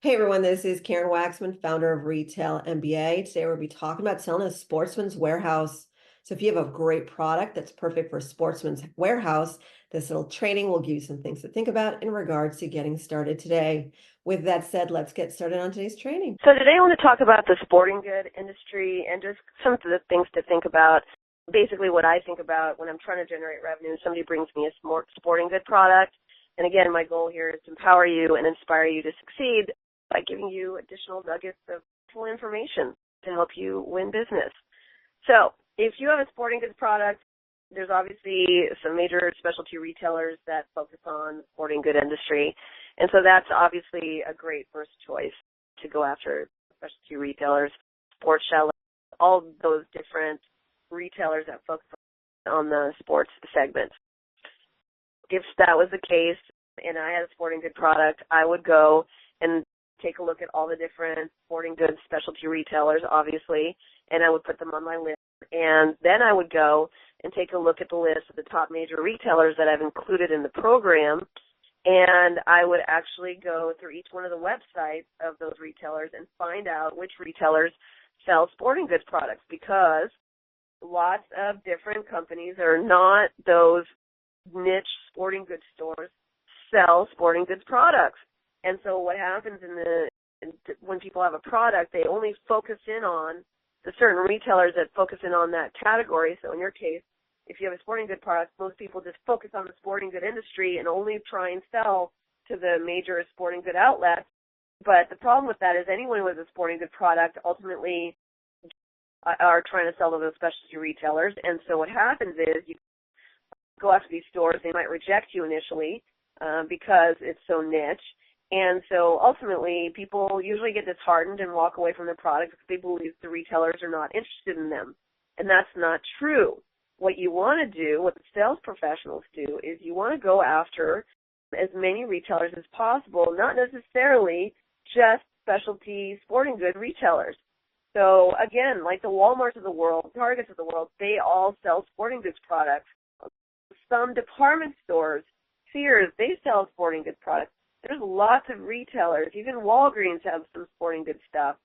Hey everyone, this is Karen Waksman, founder of Retail MBA. Today we'll be talking about selling a Sportsman's warehouse. So if you have a great product that's perfect for a Sportsman's warehouse, this little training will give you some things to think about in regards to getting started today. With that said, let's get started on today's training. So today I want to talk about the sporting good industry and just some of the things to think about. Basically what I think about when I'm trying to generate revenue, somebody brings me a sporting good product. And again, my goal here is to empower you and inspire you to succeed by giving you additional nuggets of full information to help you win business. So if you have a sporting goods product, there's obviously some major specialty retailers that focus on the sporting good industry. And so that's obviously a great first choice to go after specialty retailers, sports shells, all those different retailers that focus on the sports segment. If that was the case and I had a sporting good product, I would go and take a look at all the different sporting goods specialty retailers, obviously, and I would put them on my list. And then I would go and take a look at the list of the top major retailers that I've included in the program, and I would actually go through each one of the websites of those retailers and find out which retailers sell sporting goods products, because lots of different companies are not those niche sporting goods stores sell sporting goods products. And so what happens when people have a product, they only focus in on the certain retailers that focus in on that category. So in your case, if you have a sporting good product, most people just focus on the sporting good industry and only try and sell to the major sporting good outlets. But the problem with that is anyone with a sporting good product ultimately are trying to sell to those specialty retailers. And so what happens is you go after these stores, they might reject you initially because it's so niche. And so ultimately, people usually get disheartened and walk away from their product because they believe the retailers are not interested in them. And that's not true. What you want to do, what the sales professionals do, is you want to go after as many retailers as possible, not necessarily just specialty sporting good retailers. So again, like the Walmarts of the world, Targets of the world, they all sell sporting goods products. Some department stores, Sears, they sell sporting goods products. There's lots of retailers. Even Walgreens have some sporting goods stuff.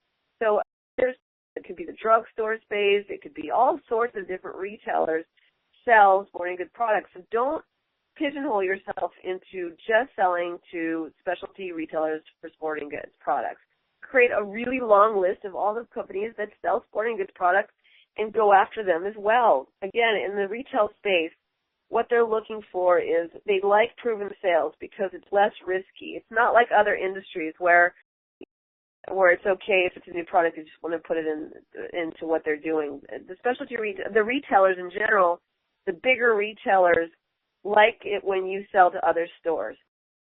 So it could be the drugstore space. It could be all sorts of different retailers sell sporting goods products. So don't pigeonhole yourself into just selling to specialty retailers for sporting goods products. Create a really long list of all the companies that sell sporting goods products and go after them as well. Again, in the retail space, what they're looking for is they like proven sales because it's less risky. It's not like other industries where it's okay if it's a new product, you just want to put it into what they're doing. The retailers in general, the bigger retailers like it when you sell to other stores.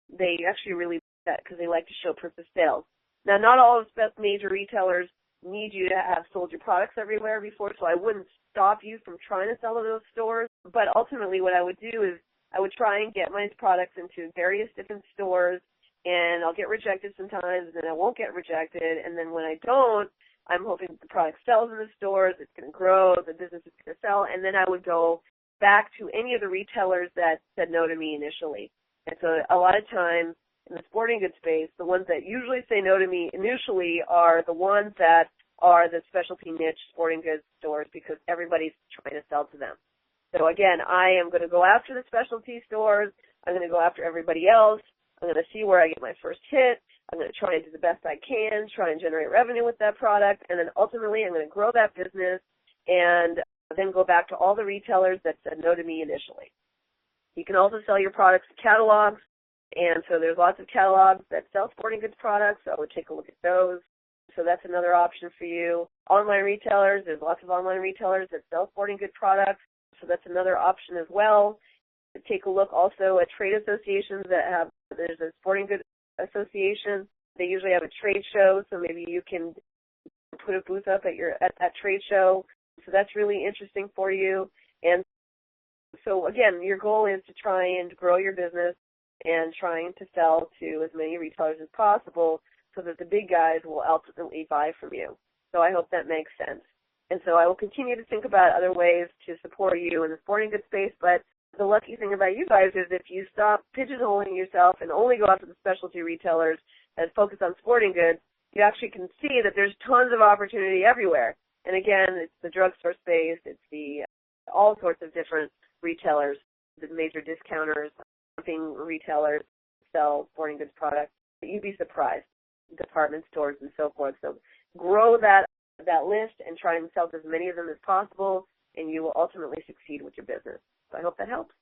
They actually really like that because they like to show proof of sales. Now, not all of the major retailers need you to have sold your products everywhere before, so I wouldn't stop you from trying to sell to those stores. But ultimately what I would do is I would try and get my products into various different stores, and I'll get rejected sometimes, and then I won't get rejected. And then when I don't, I'm hoping that the product sells in the stores, it's going to grow, the business is going to sell, and then I would go back to any of the retailers that said no to me initially. And so a lot of times in the sporting goods space, the ones that usually say no to me initially are the ones that are the specialty niche sporting goods stores because everybody's trying to sell to them. So again, I am going to go after the specialty stores. I'm going to go after everybody else. I'm going to see where I get my first hit. I'm going to try and do the best I can, try and generate revenue with that product, and then ultimately I'm going to grow that business and then go back to all the retailers that said no to me initially. You can also sell your products to catalogs, and so there's lots of catalogs that sell sporting goods products, so I would take a look at those. So that's another option for you. Online retailers, there's lots of online retailers that sell sporting goods products, so that's another option as well. Take a look also at trade associations there's a sporting goods association. They usually have a trade show, so maybe you can put a booth up at that trade show. So that's really interesting for you. And so again, your goal is to try and grow your business and trying to sell to as many retailers as possible so that the big guys will ultimately buy from you. So I hope that makes sense. And so I will continue to think about other ways to support you in the sporting goods space, but the lucky thing about you guys is if you stop pigeonholing yourself and only go after the specialty retailers, that focus on sporting goods, you actually can see that there's tons of opportunity everywhere. And again, it's the drugstore space, it's the all sorts of different retailers, the major discounters, shopping retailers sell sporting goods products. You'd be surprised, department stores and so forth. So grow that list and try and sell to as many of them as possible, and you will ultimately succeed with your business. So I hope that helps.